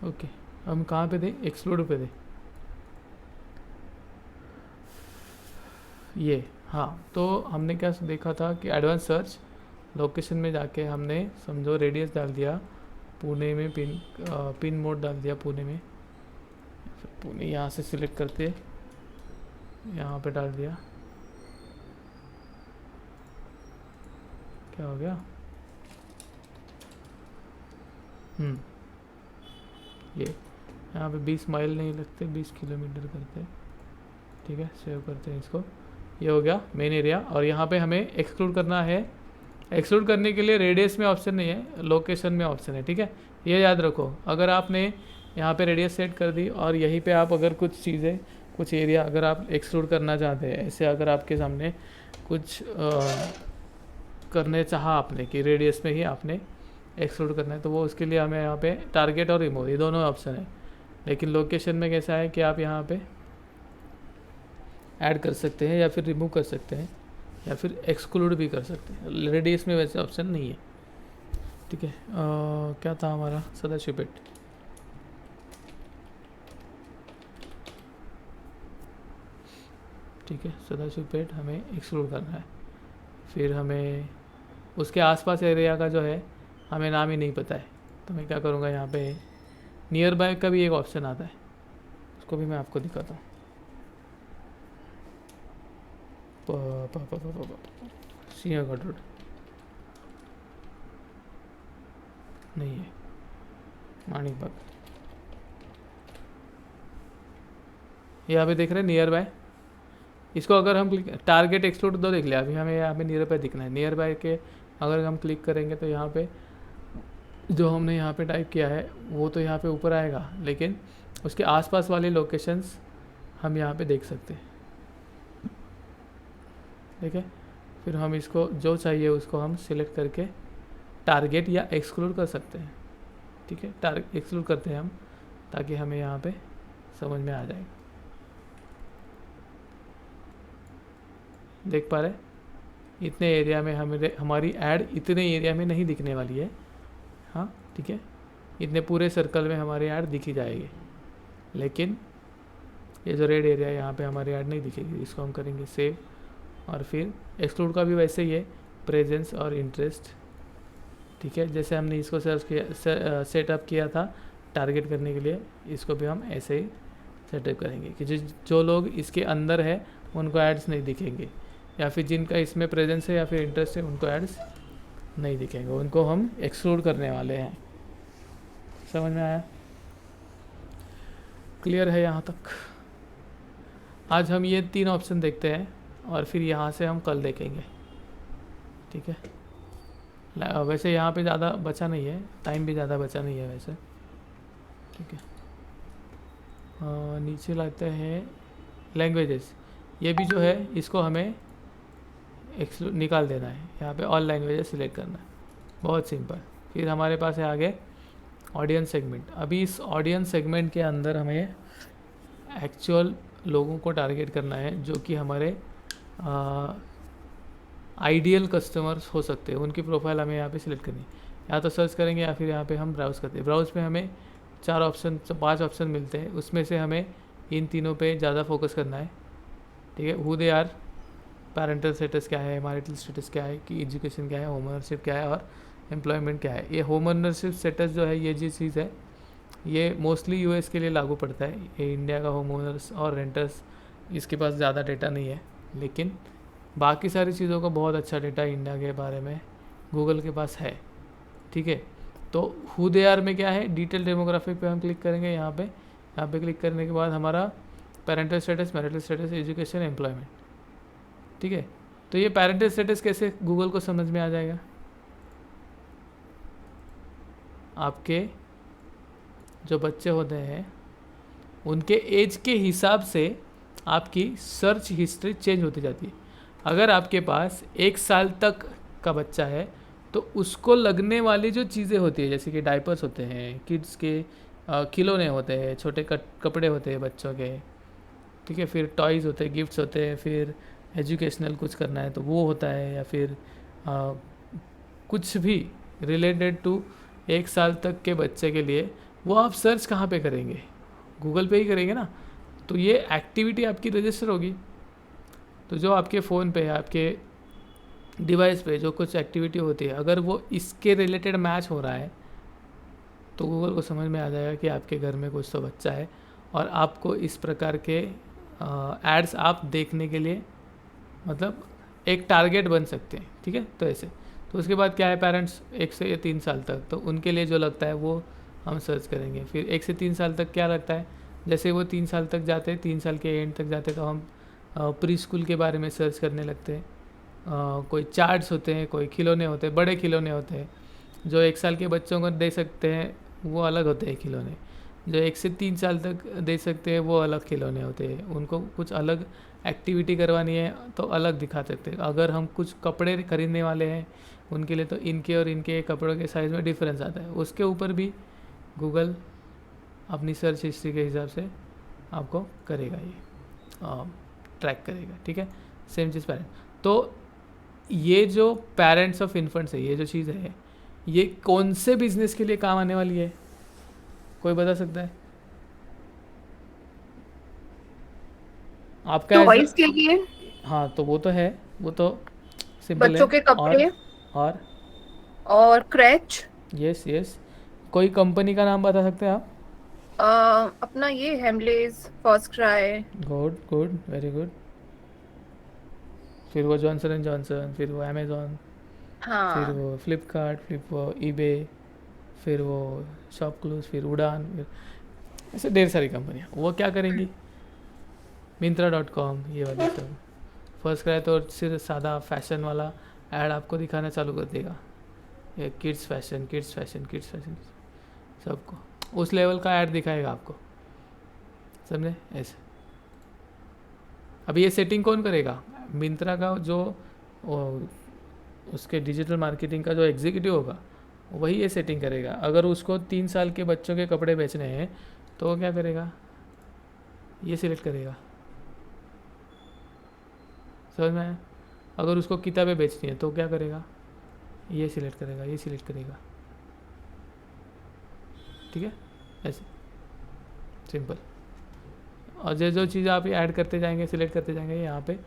Okay, हम कहाँ पे थे? एक्सक्लूड पे थे ये। हाँ, तो हमने क्या देखा था कि एडवांस सर्च लोकेशन में जाके हमने समझो रेडियस डाल दिया पुणे में, पिन मोड डाल दिया पुणे में, फिर पुणे यहाँ से सिलेक्ट करते यहाँ पे डाल दिया। क्या हो गया? ये यहाँ पे 20 माइल नहीं लगते, 20 किलोमीटर करते हैं। ठीक है, सेव करते हैं इसको। ये हो गया मेन एरिया। और यहाँ पे हमें एक्सक्लूड करना है। एक्सक्लूड करने के लिए रेडियस में ऑप्शन नहीं है, लोकेशन में ऑप्शन है। ठीक है, ये याद रखो। अगर आपने यहाँ पे रेडियस सेट कर दी और यहीं पे आप अगर कुछ चीज़ें, कुछ एरिया अगर आप एक्सक्लूड करना चाहते हैं, ऐसे अगर आपके सामने कुछ करने चाहा आपने कि रेडियस में ही आपने एक्सक्लूड करना है, तो वो उसके लिए हमें यहाँ पे टारगेट और रिमूव ये दोनों ऑप्शन है। लेकिन लोकेशन में कैसा है कि आप यहाँ पे ऐड कर सकते हैं या फिर रिमूव कर सकते हैं या फिर एक्सक्लूड भी कर सकते हैं। रेडियस में वैसे ऑप्शन नहीं है। ठीक है, क्या था हमारा? सदाशिवपेट। ठीक है, सदाशिवपेट हमें एक्सक्लूड करना है। फिर हमें उसके आसपास एरिया का जो है हमें नाम ही नहीं पता है, तो मैं क्या करूँगा, यहाँ पे नियर बाय का भी एक ऑप्शन आता है, उसको भी मैं आपको दिखाता हूँ। सिंहगढ़ रोड नहीं है, माणिक बाग। यहाँ पे देख रहे हैं नियर बाय। इसको अगर हम क्लिक, टारगेट एक्सक्लूड दो देख लिया, अभी हमें यहाँ पे नियर बाय दिखना है। नियर बाय के अगर हम क्लिक करेंगे तो यहाँ पे जो हमने यहाँ पे टाइप किया है वो तो यहाँ पे ऊपर आएगा, लेकिन उसके आसपास वाले लोकेशंस हम यहाँ पे देख सकते हैं। ठीक है, फिर हम इसको जो चाहिए उसको हम सिलेक्ट करके टारगेट या एक्सक्लूड कर सकते हैं। ठीक है, टारगेट एक्सक्लूड करते हैं हम, ताकि हमें यहाँ पे समझ में आ जाएगा। देख पा रहे, इतने एरिया में हमारी ऐड इतने एरिया में नहीं दिखने वाली है। हाँ, ठीक है, इतने पूरे सर्कल में हमारी ऐड दिखी जाएगी, लेकिन ये जो रेड एरिया है यहाँ पे हमारी ऐड नहीं दिखेगी। इसको हम करेंगे सेव, और फिर एक्सक्लूड का भी वैसे ही है, प्रेजेंस और इंटरेस्ट। ठीक है, जैसे हमने इसको सर्च किया, सेटअप किया था टारगेट करने के लिए, इसको भी हम ऐसे ही सेटअप करेंगे कि जो लोग इसके अंदर है उनको एड्स नहीं दिखेंगे, या फिर जिनका इसमें प्रेजेंस है या फिर इंटरेस्ट है उनको एड्स नहीं दिखेंगे, उनको हम एक्सक्लूड करने वाले हैं। समझ में आया? क्लियर है यहाँ तक? आज हम ये 3 ऑप्शन देखते हैं और फिर यहाँ से हम कल देखेंगे। ठीक है, वैसे यहाँ पे ज़्यादा बचा नहीं है, टाइम भी ज़्यादा बचा नहीं है वैसे। ठीक है, नीचे लाते हैं लैंग्वेजेस। ये भी जो है इसको हमें निकाल देना है, यहाँ पे ऑल लैंग्वेजेस सिलेक्ट करना है, बहुत सिंपल। फिर हमारे पास है आगे ऑडियंस सेगमेंट। अभी इस ऑडियंस सेगमेंट के अंदर हमें एक्चुअल लोगों को टारगेट करना है जो कि हमारे आइडियल कस्टमर्स हो सकते हैं, उनकी प्रोफाइल हमें यहाँ पे सिलेक्ट करनी है। या तो सर्च करेंगे या फिर यहाँ पे हम ब्राउज़ करते हैं। ब्राउज़ पे हमें 5 ऑप्शन मिलते हैं, उसमें से हमें इन तीनों पे ज़्यादा फोकस करना है। ठीक है, who they are, parental status क्या है, मैरिटल स्टेटस क्या है, कि एजुकेशन क्या है, होम ओनरशिप क्या है, और एम्प्लॉयमेंट क्या है। ये होम ओनरशिप स्टेटस जो है, ये जी चीज़ है, ये मोस्टली यूएस के लिए लागू पड़ता है। ये इंडिया का होम ओनर्स और रेंटर्स इसके पास ज़्यादा डेटा नहीं है, लेकिन बाकी सारी चीज़ों का बहुत अच्छा डेटा इंडिया के बारे में गूगल के पास है। ठीक है, तो हु दे आर में क्या है, डिटेल डेमोग्राफिक पे हम क्लिक करेंगे। यहाँ पे क्लिक करने के बाद हमारा parental status, marital status, education, employment. ठीक है, तो ये पेरेंटल स्टेटस कैसे गूगल को समझ में आ जाएगा? आपके जो बच्चे होते हैं उनके एज के हिसाब से आपकी सर्च हिस्ट्री चेंज होती जाती है। अगर आपके पास 1 साल तक का बच्चा है तो उसको लगने वाली जो चीज़ें होती है, जैसे कि डायपर्स होते हैं, किड्स के खिलौने होते हैं, छोटे कपड़े होते हैं बच्चों के, ठीक है, फिर टॉयज़ होते हैं, गिफ्ट्स होते हैं, फिर एजुकेशनल कुछ करना है तो वो होता है, या फिर कुछ भी रिलेटेड टू 1 साल तक के बच्चे के लिए वो आप सर्च कहाँ पे करेंगे, गूगल पे ही करेंगे ना। तो ये एक्टिविटी आपकी रजिस्टर होगी। तो जो आपके फ़ोन पे, आपके डिवाइस पे जो कुछ एक्टिविटी होती है, अगर वो इसके रिलेटेड मैच हो रहा है तो गूगल को समझ में आ जाएगा कि आपके घर में कुछ तो बच्चा है, और आपको इस प्रकार के एड्स आप देखने के लिए मतलब एक टारगेट बन सकते हैं। ठीक है, तो ऐसे। तो उसके बाद क्या है, पेरेंट्स 1 से 3 साल तक, तो उनके लिए जो लगता है वो हम सर्च करेंगे। फिर 1 से 3 साल तक क्या लगता है, जैसे वो 3 साल तक जाते हैं, 3 साल के एंड तक जाते हैं, तो हम प्री स्कूल के बारे में सर्च करने लगते हैं। कोई चार्ट्स होते हैं, कोई खिलौने होते हैं, बड़े खिलौने होते हैं जो 1 साल के बच्चों को दे सकते हैं, वो अलग होते हैं खिलौने। जो 1 से 3 साल तक दे सकते हैं वो अलग खिलौने होते हैं। उनको कुछ अलग एक्टिविटी करवानी है तो अलग दिखा सकते हैं। अगर हम कुछ कपड़े खरीदने वाले हैं उनके लिए, तो इनके और इनके कपड़ों के साइज़ में डिफरेंस आता है। उसके ऊपर भी गूगल अपनी सर्च हिस्ट्री के हिसाब से आपको करेगा, ये ट्रैक करेगा। ठीक है, सेम चीज़ पेरेंट। तो ये जो पेरेंट्स ऑफ इन्फेंट्स है, ये जो चीज़ है, ये कौन से बिजनेस के लिए काम आने वाली है, कोई बता सकता है आपका? टॉयज के लिए, हाँ, तो वो तो है, वो तो सिंपल बच्चों है। के कपड़े और और क्रैच। यस यस, कोई कंपनी का नाम बता सकते हैं आप? अपना ये Hamleys, first cry. Good good, very good. फिर वो जॉनसन एंड जॉनसन, फिर वो अमेज़ॉन, फिर हाँ। वो फ्लिपकार्ट, फिर वो ईबे, फिर वो शॉपक्लूज, फिर उड़ान, फिर ऐसे ढेर सारी कंपनियाँ। वो क्या करेंगी, Myntra.com, ये वाली सब। फर्स्ट क्राई तो सिर्फ सादा फैशन वाला ऐड आपको दिखाना चालू कर देगा, ये kids fashion, kids fashion, kids fashion, सबको उस लेवल का ऐड दिखाएगा आपको, समझे ऐसे। अभी ये सेटिंग कौन करेगा, मिंत्रा का जो उसके डिजिटल मार्केटिंग का जो एग्जीक्यूटिव होगा वही ये सेटिंग करेगा। अगर उसको 3 साल के बच्चों के कपड़े बेचने हैं तो वो क्या करेगा, ये सिलेक्ट करेगा, समझ में आया? अगर उसको किताबें बेचनी है तो क्या करेगा, ये सिलेक्ट करेगा, ये सिलेक्ट करेगा। ठीक है, ऐसे सिंपल। और जो जो चीज़ आप ऐड करते जाएंगे, सिलेक्ट करते जाएंगे, यहाँ पे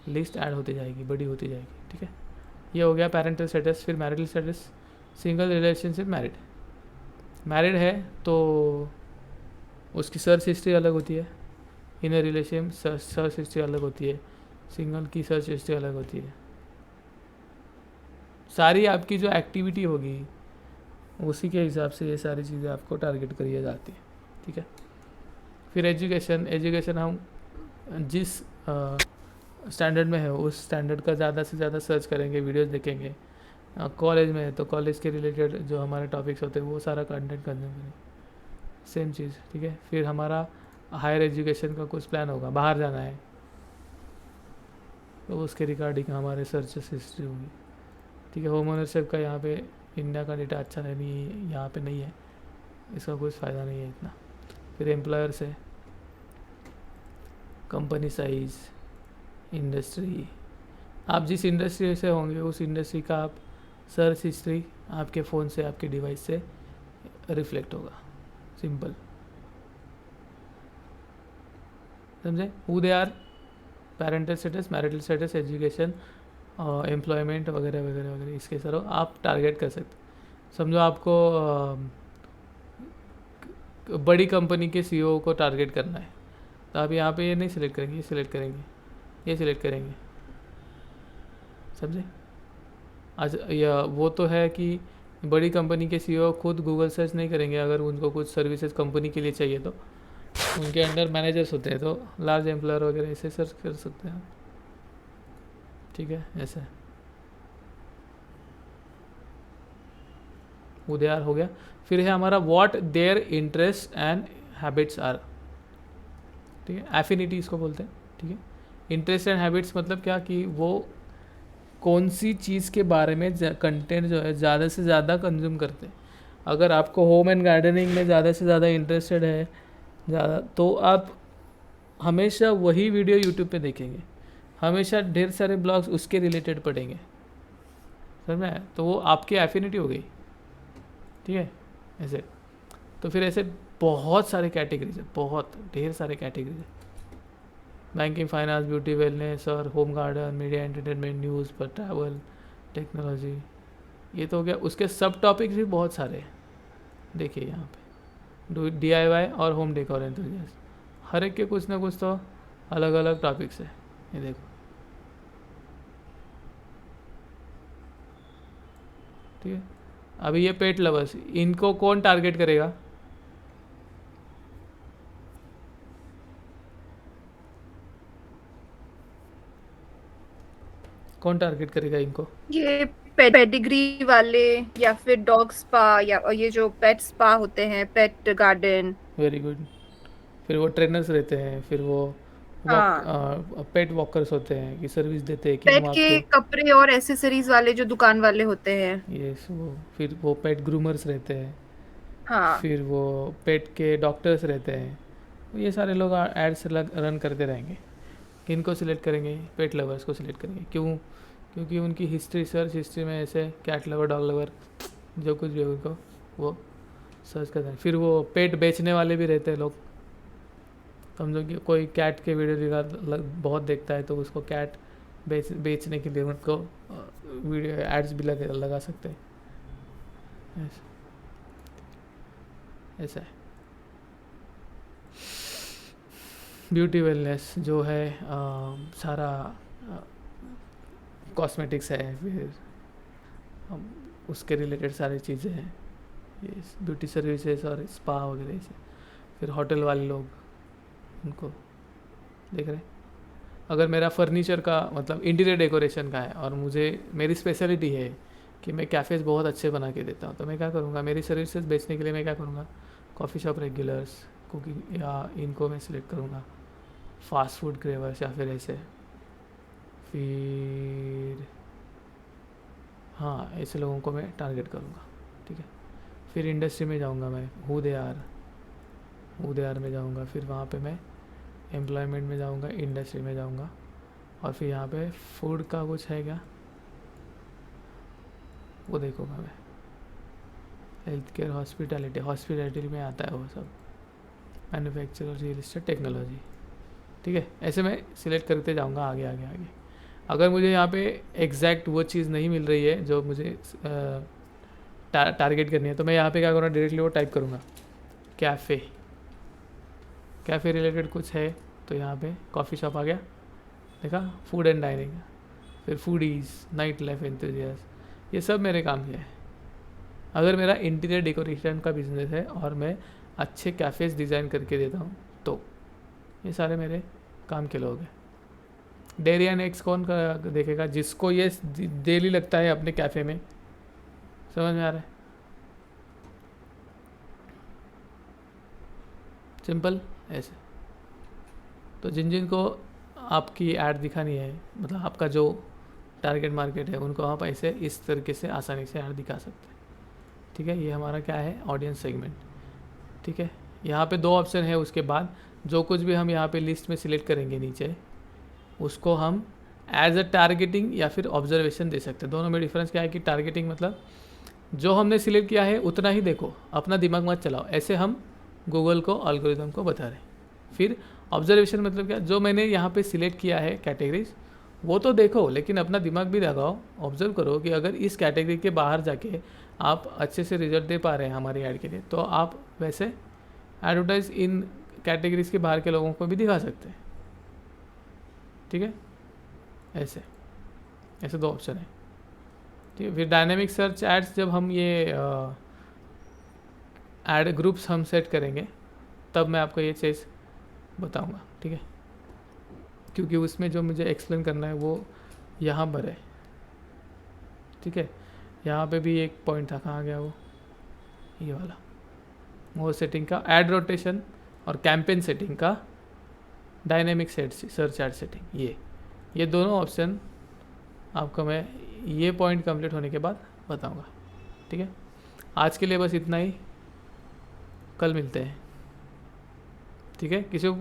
लिस्ट ऐड होती जाएगी, बड़ी होती जाएगी। ठीक है, ये हो गया पेरेंटल स्टेटस। फिर marital status, single relationship, married. Married है तो उसकी सर्च हिस्ट्री अलग होती है, इन रिलेशन सर्च हिस्ट्री अलग होती है, सिंगल की सर्च हिस्ट्री अलग होती है। सारी आपकी जो एक्टिविटी होगी उसी के हिसाब से ये सारी चीज़ें आपको टारगेट करी जाती है। ठीक है, फिर एजुकेशन। एजुकेशन हम जिस स्टैंडर्ड में है उस स्टैंडर्ड का ज़्यादा से ज़्यादा सर्च करेंगे, वीडियोस देखेंगे। कॉलेज में है तो कॉलेज के रिलेटेड जो हमारे टॉपिक्स होते हैं वो सारा कंटेंट कंज्यूम करेंगे, सेम चीज़। ठीक है, फिर हमारा हायर एजुकेशन का कुछ प्लान होगा, बाहर जाना है तो उसके रिगार्डिंग हमारे सर्चेस हिस्ट्री होगी। ठीक है, होम ओनरशिप का यहाँ पे इंडिया का डेटा अच्छा नहीं, यहाँ पे नहीं है, इसका कुछ फ़ायदा नहीं है इतना। फिर एम्प्लॉयर्स है, कंपनी साइज़, इंडस्ट्री, आप जिस इंडस्ट्री से होंगे उस इंडस्ट्री का आप सर्च हिस्ट्री आपके फ़ोन से, आपके डिवाइस से रिफ्लेक्ट होगा, सिंपल, समझे। Who they are, parental status, marital status, education, employment वगैरह वगैरह वगैरह, इसके सर आप टारगेट कर सकते। समझो आपको बड़ी कंपनी के सीईओ को टारगेट करना है तो आप यहाँ पे ये नहीं सिलेक्ट करेंगे, ये सिलेक्ट करेंगे, ये सिलेक्ट करेंगे, समझे। आज या वो तो है कि बड़ी कंपनी के सीईओ खुद गूगल सर्च नहीं करेंगे, अगर उनको कुछ सर्विसेज कंपनी के लिए चाहिए तो उनके अंडर मैनेजर्स होते हैं, तो लार्ज एम्प्लॉयर वगैरह ऐसे सर्च कर सकते हैं। ठीक है, ऐसे उदयार हो गया। फिर है हमारा what their interest and habits are. ठीक है, एफिनिटी इसको बोलते हैं। ठीक है, इंटरेस्ट एंड हैबिट्स मतलब क्या, कि वो कौन सी चीज़ के बारे में कंटेंट जो है ज़्यादा से ज़्यादा कंज्यूम करते हैं। अगर आपको होम एंड गार्डनिंग में ज़्यादा से ज़्यादा इंटरेस्टेड है ज़्यादा, तो आप हमेशा वही वीडियो यूट्यूब पे देखेंगे, हमेशा ढेर सारे ब्लॉग्स उसके रिलेटेड पढ़ेंगे, समझ में आया? तो वो आपकी एफिनिटी हो गई। ठीक है, ऐसे। तो फिर ऐसे बहुत सारे कैटेगरीज है, बहुत ढेर सारे कैटेगरीज है। बैंकिंग, फाइनेंस, ब्यूटी, वेलनेस और home garden, media, entertainment, news पर, ट्रैवल, टेक्नोलॉजी, ये तो हो गया। उसके सब टॉपिक्स भी बहुत सारे हैं। देखिए यहाँ पे DIY और होम डेकोर एंथुजियास्ट, हर एक के कुछ ना कुछ तो अलग अलग टॉपिक्स है। ये देखो, ठीक है। अभी ये पेट लवर्स, इनको कौन टारगेट करेगा? कौन टारगेट करेगा इनको? ये पेडिग्री वाले, या फिर डॉग स्पा, या और ये जो पेट स्पा होते हैं, पेट गार्डन। Very good. फिर वो ट्रेनर्स रहते हैं, फिर वो हाँ, पेट वॉकर्स होते हैं कि सर्विस देते हैं कि हम पेट के आपके, कपड़े और एसेसरीज वाले जो दुकान वाले होते हैं। यस वो, फिर वो पेट ग्रूमर्स रहते हैं, हाँ, फिर वो पेट के डॉक्टर्स रहते हैं। ये सारे लोग एड्स रन करते रहेंगे। किनको सिलेक्ट करेंगे? पेट लवर्स को सिलेक्ट करेंगे। क्यों? क्योंकि उनकी हिस्ट्री, सर्च हिस्ट्री में ऐसे कैट लवर, डॉग लवर, जो कुछ भी है उनको वो सर्च करते हैं। फिर वो पेट बेचने वाले भी रहते हैं लोग। समझो कि कोई कैट के वीडियो बहुत देखता है, तो उसको कैट बेचने के लिए उनको वीडियो एड्स भी लगा सकते हैं। ऐसा है। ब्यूटी वेलनेस जो है, सारा कॉस्मेटिक्स है, फिर उसके रिलेटेड सारी चीज़ें हैं, ये ब्यूटी सर्विसेज और स्पा वगैरह से। फिर होटल वाले लोग, उनको देख रहे हैं। अगर मेरा फर्नीचर का मतलब इंटीरियर डेकोरेशन का है और मुझे, मेरी स्पेशलिटी है कि मैं कैफ़ेज़ बहुत अच्छे बना के देता हूँ, तो मैं क्या करूँगा, मेरी सर्विसेज बेचने के लिए मैं क्या करूँगा, कॉफ़ी शॉप रेगुलर्स, कुकिंग, या इनको मैं सिलेक्ट करूँगा, फास्ट फूड क्रेवर्स, या फिर ऐसे, फिर हाँ ऐसे लोगों को मैं टारगेट करूँगा। ठीक है। फिर इंडस्ट्री में जाऊँगा मैं, हू दे आर में जाऊँगा, फिर वहाँ पे मैं एम्प्लॉयमेंट में जाऊँगा, इंडस्ट्री में जाऊँगा, और फिर यहाँ पे फूड का कुछ है क्या वो देखूँगा मैं। हेल्थ केयर, हॉस्पिटैलिटी में आता है वो सब, मैन्युफैक्चर, रियल इस्टेट, टेक्नोलॉजी। ठीक है, ऐसे मैं सिलेक्ट करते जाऊँगा आगे आगे आगे। अगर मुझे यहाँ पे एग्जैक्ट वो चीज़ नहीं मिल रही है जो मुझे टारगेट करनी है, तो मैं यहाँ पे क्या करूँगा, डायरेक्टली वो टाइप करूँगा कैफ़े रिलेटेड कुछ है, तो यहाँ पे कॉफ़ी शॉप आ गया, देखा, फूड एंड डाइनिंग, फिर फूडीज़, नाइट लाइफ एंथुजियास्ट, ये सब मेरे काम के है। अगर मेरा इंटीरियर डेकोरेशन का बिजनेस है और मैं अच्छे कैफ़ेज़ डिज़ाइन करके देता हूँ, तो ये सारे मेरे काम के लोग हैं। डेयरी एंड एग्स कौन देखेगा? जिसको ये डेली लगता है अपने कैफ़े में। समझ में आ रहा है? सिंपल ऐसे। तो जिन जिन को आपकी ऐड दिखानी है, मतलब आपका जो टारगेट मार्केट है, उनको आप ऐसे इस तरीके से आसानी से ऐड दिखा सकते हैं। ठीक है, ये हमारा क्या है, ऑडियंस सेगमेंट। ठीक है, यहाँ पे 2 ऑप्शन है। उसके बाद जो कुछ भी हम यहाँ पे लिस्ट में सिलेक्ट करेंगे नीचे, उसको हम एज अ टारगेटिंग या फिर ऑब्जर्वेशन दे सकते हैं। दोनों में डिफरेंस क्या है कि टारगेटिंग मतलब जो हमने सिलेक्ट किया है उतना ही देखो, अपना दिमाग मत चलाओ, ऐसे हम गूगल को, एल्गोरिथम को बता रहे हैं। फिर ऑब्जर्वेशन मतलब क्या, जो मैंने यहाँ पे सिलेक्ट किया है कैटेगरीज, वो तो देखो, लेकिन अपना दिमाग भी लगाओ, ऑब्जर्व करो कि अगर इस कैटेगरी के बाहर जाके आप अच्छे से रिजल्ट दे पा रहे हैं हमारी ऐड के लिए, तो आप वैसे एडवर्टाइज इन कैटेगरीज के बाहर के लोगों को भी दिखा सकते हैं। ठीक है, ऐसे 2 ऑप्शन है। ठीक है, फिर डायनेमिक सर्च एड्स, जब हम ये एड ग्रुप्स हम सेट करेंगे, तब मैं आपको ये चीज़ बताऊंगा। ठीक है, क्योंकि उसमें जो मुझे एक्सप्लेन करना है वो यहाँ पर है। ठीक है, यहाँ पे भी एक पॉइंट था, कहाँ गया वो, ये वाला, मोर सेटिंग का, एड रोटेशन और कैंपेन सेटिंग का, डायनेमिक सर्च एड सेटिंग, ये दोनों ऑप्शन आपको मैं ये पॉइंट कंप्लीट होने के बाद बताऊंगा। ठीक है, आज के लिए बस इतना ही, कल मिलते हैं। ठीक है, किसी को